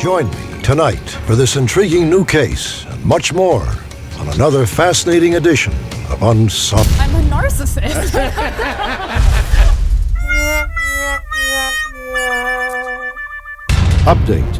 Join me tonight for this intriguing new case and much more on another fascinating edition of Unsolved. I'm a narcissist. Update.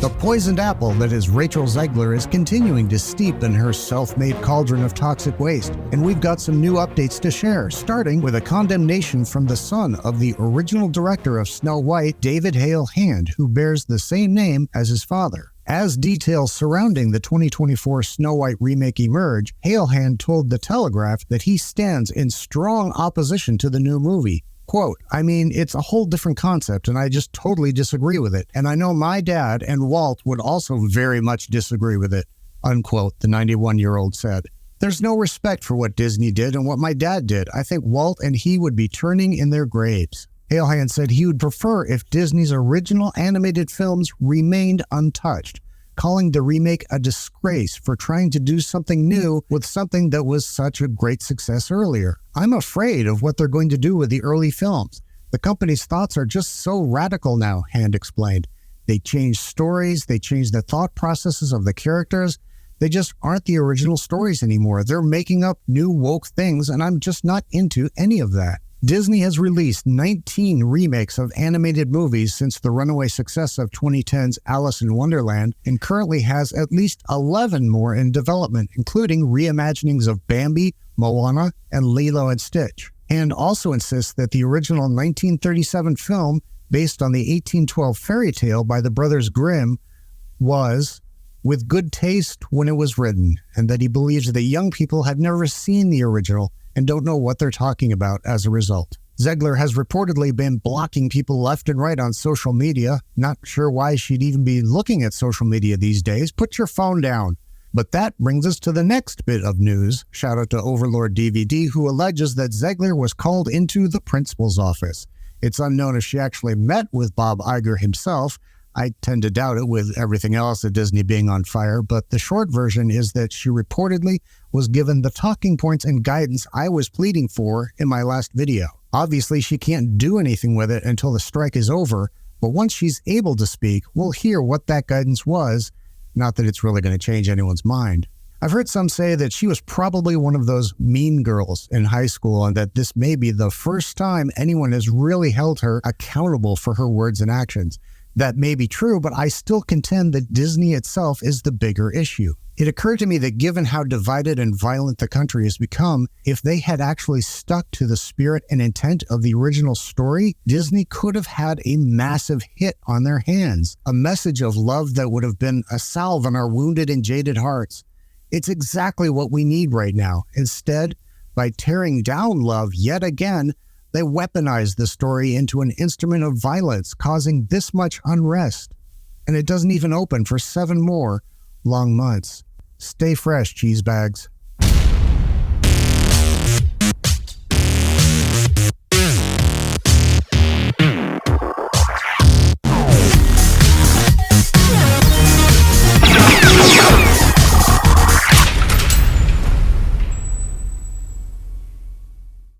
The poisoned apple that is Rachel Zegler is continuing to steep in her self-made cauldron of toxic waste, and we've got some new updates to share, starting with a condemnation from the son of the original director of Snow White, David Hale Hand, who bears the same name as his father. As details surrounding the 2024 Snow White remake emerge, Hale Hand told The Telegraph that he stands in strong opposition to the new movie. Quote, I mean, it's a whole different concept and I just totally disagree with it. And I know my dad and Walt would also very mumuch disagree with it, unquote, the 91-year-old said. There's no respect for what Disney did and what my dad did. I think Walt and he would be turning in their graves. Hale Hand said he would prefer if Disney's original animated films remained untouched, calling the remake a disgrace for trying to do something new with something that was such a great success earlier. I'm afraid of what they're going to do with the early films. The company's thoughts are just so radical now, Hand explained. They change stories, they change the thought processes of the characters. They just aren't the original stories anymore. They're making up new woke things, and I'm just not into any of that. Disney has released 19 remakes of animated movies since the runaway success of 2010's Alice in Wonderland, and currently has at least 11 more in development, including reimaginings of Bambi, Moana, and Lilo and Stitch. And also insists that the original 1937 film, based on the 1812 fairy tale by the Brothers Grimm, was with good taste when it was written, and that he believes that young people have never seen the original and don't know what they're talking about as a result. Zegler has reportedly been blocking people left and right on social media. Not sure why she'd even be looking at social media these days. Put your phone down. But that brings us to the next bit of news. Shout out to Overlord DVD, who alleges that Zegler was called into the principal's office. It's unknown if she actually met with Bob Iger himself. I tend to doubt it with everything else at Disney being on fire, but the short version is that she reportedly was given the talking points and guidance I was pleading for in my last video. Obviously, she can't do anything with it until the strike is over, but once she's able to speak, we'll hear what that guidance was. Not that it's really going to change anyone's mind. I've heard some say that she was probably one of those mean girls in high school and that this may be the first time anyone has really held her accountable for her words and actions. That may be true, but I still contend that Disney itself is the bigger issue. It occurred to me that given how divided and violent the country has become, if they had actually stuck to the spirit and intent of the original story, Disney could have had a massive hit on their hands, a message of love that would have been a salve on our wounded and jaded hearts. It's exactly what we need right now. Instead, by tearing down love yet again, they weaponized the story into an instrument of violence, causing this much unrest. And it doesn't even open for 7 more long months. Stay fresh, cheese bags.